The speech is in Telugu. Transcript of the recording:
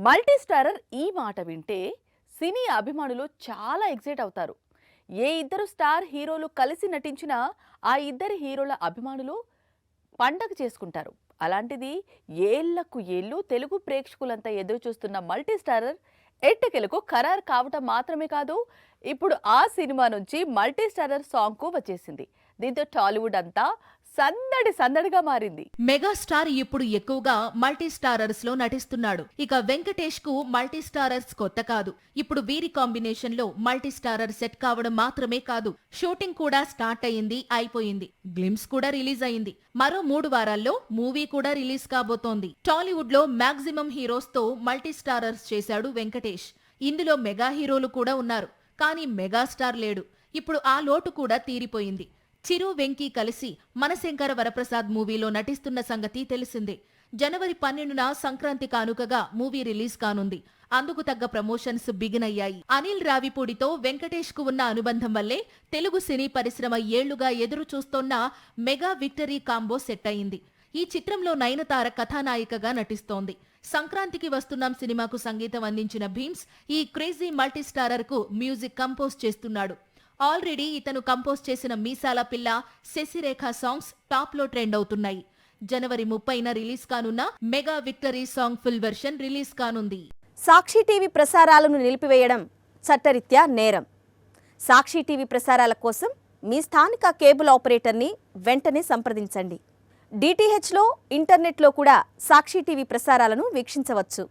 మల్టీ స్టారర్ ఈ మాట వింటే సినీ అభిమానులు చాలా ఎక్సైట్ అవుతారు. ఏ ఇద్దరు స్టార్ హీరోలు కలిసి నటించినా ఆ ఇద్దరి హీరోల అభిమానులు పండగ చేసుకుంటారు. అలాంటిది ఏళ్లకు ఏళ్ళు తెలుగు ప్రేక్షకులంతా ఎదురు చూస్తున్న మల్టీ స్టారర్ ఎట్టకేలకు ఖరారు కావటం మాత్రమే కాదు, ఇప్పుడు ఆ సినిమా నుంచి మల్టీ స్టారర్ సాంగ్ కు వచ్చేసింది. దీంతో టాలీవుడ్ అంతా సందడి సందడిగా మారింది. మెగాస్టార్ ఇప్పుడు ఎక్కువగా మల్టీ స్టారర్స్ లో నటిస్తున్నాడు. ఇక వెంకటేష్ కు మల్టీ స్టారర్స్ కొత్త కాదు. ఇప్పుడు వీరి కాంబినేషన్ లో మల్టీ స్టారర్ సెట్ కావడం మాత్రమే కాదు, షూటింగ్ కూడా స్టార్ట్ అయింది, అయిపోయింది. గ్లిమ్స్ కూడా రిలీజ్ అయింది. మరో 3 వారాల్లో మూవీ కూడా రిలీజ్ కాబోతోంది. టాలీవుడ్ లో మాక్సిమం హీరోస్ తో మల్టీ స్టారర్స్ చేశాడు వెంకటేష్. ఇందులో మెగా హీరోలు కూడా ఉన్నారు, కానీ మెగాస్టార్ లేడు. ఇప్పుడు ఆ లోటు కూడా తీరిపోయింది. చిరు, వెంకీ కలిసి మనశంకర వరప్రసాద్ మూవీలో నటిస్తున్న సంగతి తెలిసిందే. జనవరి 12న సంక్రాంతి కానుకగా మూవీ రిలీజ్ కానుంది. అందుకు తగ్గ ప్రమోషన్స్ బిగిన్ అయ్యాయి. అనిల్ రావిపూడితో వెంకటేష్ కు ఉన్న అనుబంధం వల్లే తెలుగు సినీ పరిశ్రమ ఏళ్లుగా ఎదురు చూస్తోన్న మెగా విక్టరీ కాంబో సెట్ అయింది. ఈ చిత్రంలో నయనతార కథానాయికగా నటిస్తోంది. సంక్రాంతికి వస్తున్నాం సినిమాకు సంగీతం అందించిన భీమ్స్ ఈ క్రేజీ మల్టీ స్టారర్ కు మ్యూజిక్ కంపోజ్ చేస్తున్నాడు. ఆల్రెడీ ఇతను కంపోజ్ చేసిన మీసాల పిల్ల, శశిరేఖ సాంగ్స్ టాప్ లో ట్రెండ్ అవుతున్నాయి. జనవరి 30న రిలీజ్ కానున్న mega victory song full version release కానుంది. సాక్షి టీవీ ప్రసారాలను నిలిపివేయడం చట్టరీత్యా నేరం. సాక్షి టీవీ ప్రసారాల కోసం మీ స్థానిక కేబుల్ ఆపరేటర్ని వెంటనే సంప్రదించండి. డిటిహెచ్లో, ఇంటర్నెట్లో కూడా సాక్షి టీవీ ప్రసారాలను వీక్షించవచ్చు.